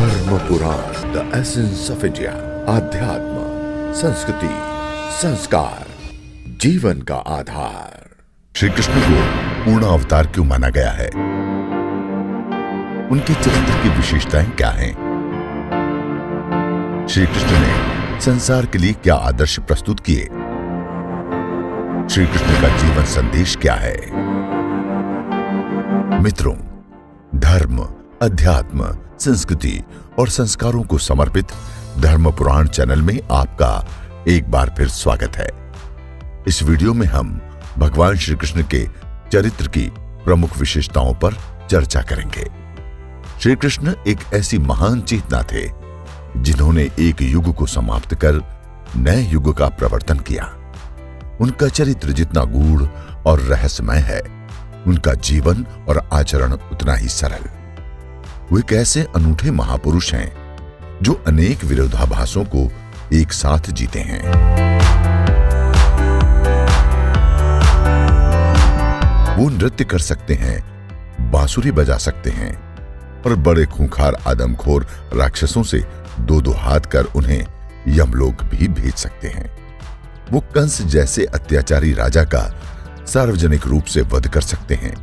धर्म पुराण, the essence of India. आध्यात्म, संस्कृति, संस्कार, जीवन का आधार। श्री कृष्ण को पूर्ण अवतार क्यों माना गया है? उनके चरित्र की विशेषताएं क्या हैं? श्री कृष्ण ने संसार के लिए क्या आदर्श प्रस्तुत किए? श्री कृष्ण का जीवन संदेश क्या है? मित्रों, धर्म, अध्यात्म, संस्कृति और संस्कारों को समर्पित धर्म पुराण चैनल में आपका एक बार फिर स्वागत है। इस वीडियो में हम भगवान श्री कृष्ण के चरित्र की प्रमुख विशेषताओं पर चर्चा करेंगे। श्री कृष्ण एक ऐसी महान चेतना थे जिन्होंने एक युग को समाप्त कर नए युग का प्रवर्तन किया। उनका चरित्र जितना गूढ़ और रहस्यमय है, उनका जीवन और आचरण उतना ही सरल। वो एक ऐसे अनूठे महापुरुष हैं जो अनेक विरोधाभासों को एक साथ जीते हैं। वो नृत्य कर सकते हैं, बांसुरी बजा सकते हैं और बड़े खूंखार आदमखोर राक्षसों से दो हाथ कर उन्हें यमलोक भी भेज सकते हैं। वो कंस जैसे अत्याचारी राजा का सार्वजनिक रूप से वध कर सकते हैं,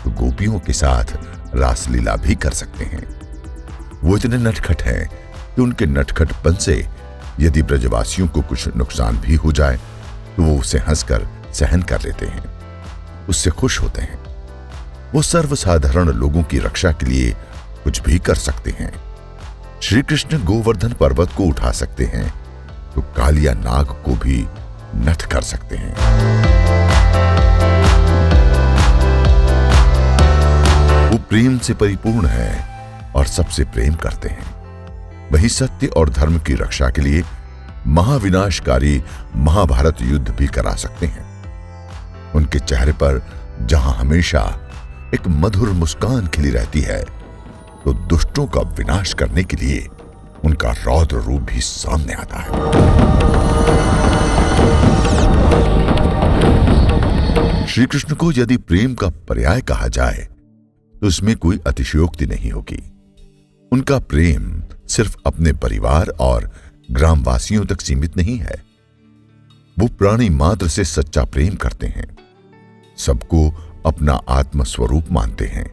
तो गोपियों के साथ रासलीला भी कर सकते हैं। वो इतने नटखट हैं कि उनके नटखटपन से यदि ब्रजवासियों को कुछ नुकसान भी हो जाए तो वो उसे हंसकर सहन कर लेते हैं, उससे खुश होते हैं। वो सर्वसाधारण लोगों की रक्षा के लिए कुछ भी कर सकते हैं। श्री कृष्ण गोवर्धन पर्वत को उठा सकते हैं तो कालिया नाग को भी नष्ट कर सकते हैं। वो प्रेम से परिपूर्ण है और सबसे प्रेम करते हैं। वही सत्य और धर्म की रक्षा के लिए महाविनाशकारी महाभारत युद्ध भी करा सकते हैं। उनके चेहरे पर जहां हमेशा एक मधुर मुस्कान खिली रहती है, तो दुष्टों का विनाश करने के लिए उनका रौद्र रूप भी सामने आता है। श्री कृष्ण को यदि प्रेम का पर्याय कहा जाए तो इसमें कोई अतिशयोक्ति नहीं होगी। उनका प्रेम सिर्फ अपने परिवार और ग्रामवासियों तक सीमित नहीं है। वो प्राणी मात्र से सच्चा प्रेम करते हैं, सबको अपना आत्म स्वरूप मानते हैं।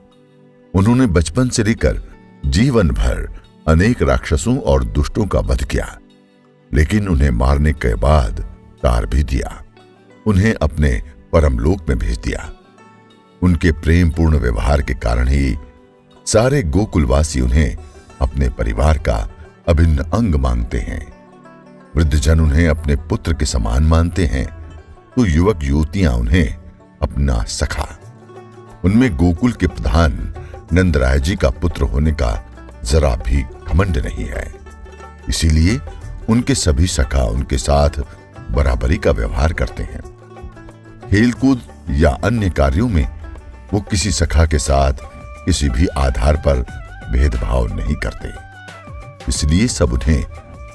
उन्होंने बचपन से लेकर जीवन भर अनेक राक्षसों और दुष्टों का वध किया, लेकिन उन्हें मारने के बाद तार भी दिया, उन्हें अपने परमलोक में भेज दिया। उनके प्रेम पूर्ण व्यवहार के कारण ही सारे गोकुलवासी उन्हें अपने परिवार का अभिन्न अंग मानते हैं। वृद्धजन उन्हें अपने पुत्र के समान मानते हैं, तो युवक युवतियां उन्हें अपना सखा। उनमें गोकुल के प्रधान नंदराय जी का पुत्र होने का जरा भी घमंड नहीं है। इसीलिए उनके सभी सखा उनके साथ बराबरी का व्यवहार करते हैं। खेलकूद या अन्य कार्यों में वो किसी सखा के साथ किसी भी आधार पर भेदभाव नहीं करते, इसलिए सब उन्हें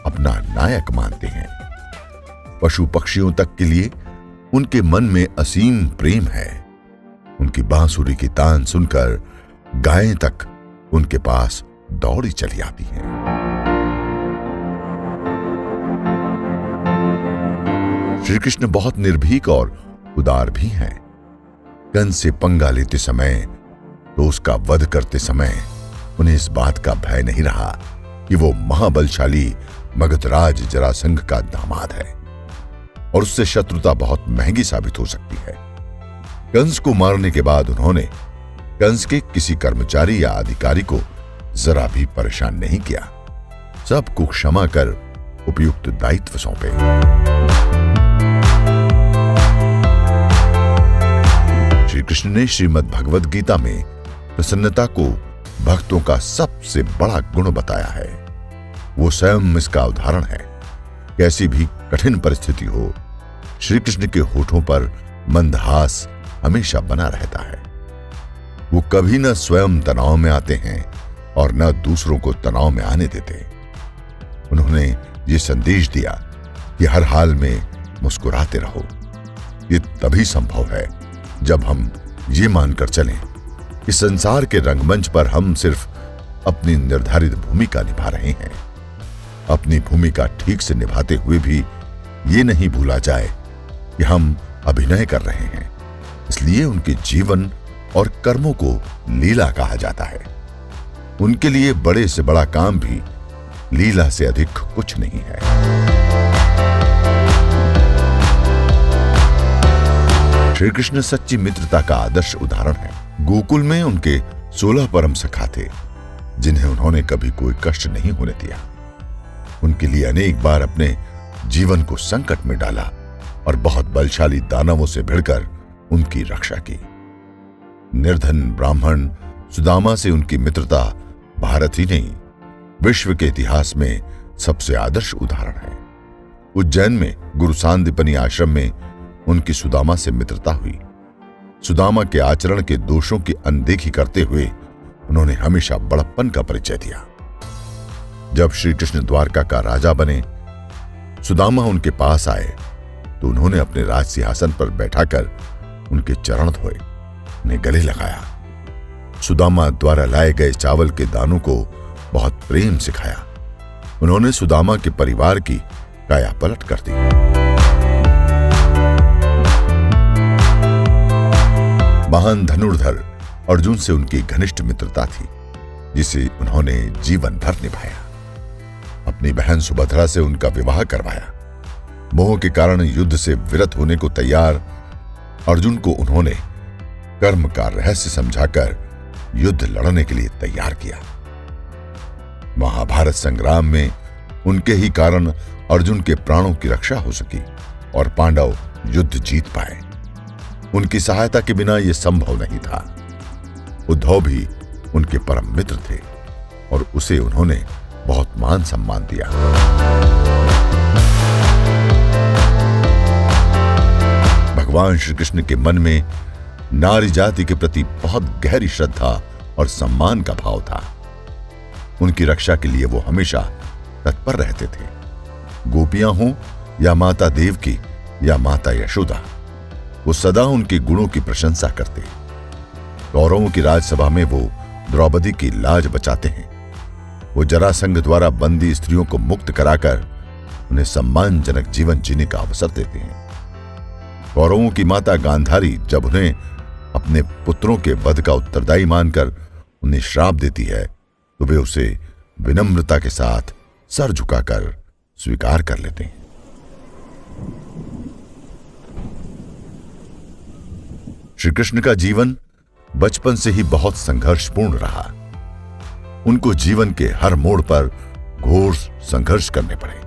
अपना नायक मानते हैं। पशु पक्षियों तक के लिए उनके मन में असीम प्रेम है। उनकी बांसुरी की तान सुनकर गायें तक उनके पास दौड़ी चली आती हैं। श्री कृष्ण बहुत निर्भीक और उदार भी हैं। कंस से पंगा लेते समय तो उसका वध करते समय उन्हें इस बात का भय नहीं रहा कि वो महाबलशाली मगधराज जरासंध का दामाद है और उससे शत्रुता बहुत महंगी साबित हो सकती है। कंस को मारने के बाद उन्होंने कंस के किसी कर्मचारी या अधिकारी को जरा भी परेशान नहीं किया, सबको क्षमा कर उपयुक्त दायित्व सौंपे। श्री कृष्ण ने श्रीमद् भगवद गीता में प्रसन्नता को भक्तों का सबसे बड़ा गुण बताया है। वो स्वयं इसका उदाहरण है। कैसी भी कठिन परिस्थिति हो, श्री कृष्ण के होठों पर मंदहास हमेशा बना रहता है। वो कभी न स्वयं तनाव में आते हैं और न दूसरों को तनाव में आने देते। उन्होंने ये संदेश दिया कि हर हाल में मुस्कुराते रहो। ये तभी संभव है जब हम ये मानकर चलें कि संसार के रंगमंच पर हम सिर्फ अपनी निर्धारित भूमिका निभा रहे हैं। अपनी भूमिका ठीक से निभाते हुए भी ये नहीं भूला जाए कि हम अभिनय कर रहे हैं, इसलिए उनके जीवन और कर्मों को लीला कहा जाता है। उनके लिए बड़े से बड़ा काम भी लीला से अधिक कुछ नहीं है। श्री कृष्ण सच्ची मित्रता का आदर्श उदाहरण है। गोकुल में उनके 16 परम सखा थे, जिन्हें उन्होंने कभी कोई कष्ट नहीं होने दिया। उनके लिए अनेक बार अपने जीवन को संकट में डाला और बहुत बलशाली दानवों से भिड़कर उनकी रक्षा की। निर्धन ब्राह्मण सुदामा से उनकी मित्रता भारत ही नहीं, विश्व के इतिहास में सबसे आदर्श उदाहरण है। उज्जैन में गुरु सांदीपनि आश्रम में उनकी सुदामा से मित्रता हुई। सुदामा के आचरण के दोषों की अनदेखी करते हुए उन्होंने हमेशा बड़प्पन का परिचय दिया। जब श्री कृष्ण द्वारका का राजा बने, सुदामा उनके पास आए तो उन्होंने अपने राज सिंहासन पर बैठाकर उनके चरण धोए, उन्हें गले लगाया। सुदामा द्वारा लाए गए चावल के दानों को बहुत प्रेम से खाया। उन्होंने सुदामा के परिवार की काया पलट कर दी। महान धनुर्धर अर्जुन से उनकी घनिष्ठ मित्रता थी, जिसे उन्होंने जीवन भर निभाया। अपनी बहन सुभद्रा से उनका विवाह करवाया। मोह के कारण युद्ध से विरत होने को तैयार अर्जुन को उन्होंने कर्म का रहस्य समझाकर युद्ध लड़ने के लिए तैयार किया। महाभारत संग्राम में उनके ही कारण अर्जुन के प्राणों की रक्षा हो सकी और पांडव युद्ध जीत पाए। उनकी सहायता के बिना यह संभव नहीं था। उद्धव भी उनके परम मित्र थे और उसे उन्होंने बहुत मान सम्मान दिया। भगवान श्री कृष्ण के मन में नारी जाति के प्रति बहुत गहरी श्रद्धा और सम्मान का भाव था। उनकी रक्षा के लिए वो हमेशा तत्पर रहते थे। गोपियां हों या माता देवकी या माता यशोदा, वो सदा उनके गुणों की प्रशंसा करते। कौरवों की राजसभा में वो द्रौपदी की लाज बचाते हैं। वो जरासंध द्वारा बंदी स्त्रियों को मुक्त कराकर उन्हें सम्मानजनक जीवन जीने का अवसर देते हैं। कौरवों की माता गांधारी जब उन्हें अपने पुत्रों के वध का उत्तरदायी मानकर उन्हें श्राप देती है, तो वे उसे विनम्रता के साथ सर झुकाकर स्वीकार कर लेते हैं। श्री कृष्ण का जीवन बचपन से ही बहुत संघर्षपूर्ण रहा। उनको जीवन के हर मोड़ पर घोर संघर्ष करने पड़े,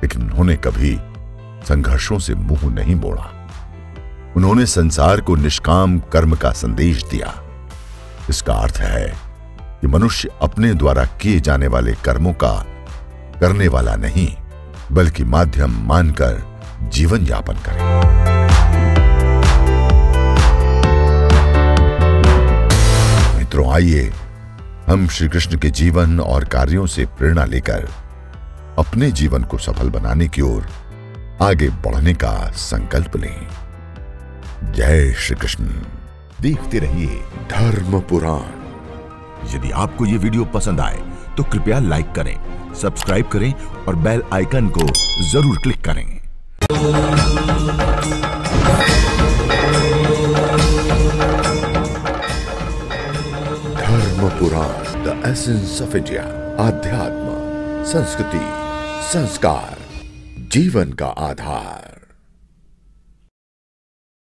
लेकिन उन्होंने कभी संघर्षों से मुंह नहीं मोड़ा। उन्होंने संसार को निष्काम कर्म का संदेश दिया। इसका अर्थ है कि मनुष्य अपने द्वारा किए जाने वाले कर्मों का करने वाला नहीं, बल्कि माध्यम मानकर जीवन यापन करे। मित्रों, आइए हम श्री कृष्ण के जीवन और कार्यों से प्रेरणा लेकर अपने जीवन को सफल बनाने की ओर आगे बढ़ने का संकल्प लें। जय श्री कृष्ण। देखते रहिए धर्म पुराण। यदि आपको ये वीडियो पसंद आए तो कृपया लाइक करें, सब्सक्राइब करें और बेल आइकन को जरूर क्लिक करें। धर्म पुराण, द एसेंस ऑफ इंडिया। आध्यात्म, संस्कृति, संस्कार, जीवन का आधार।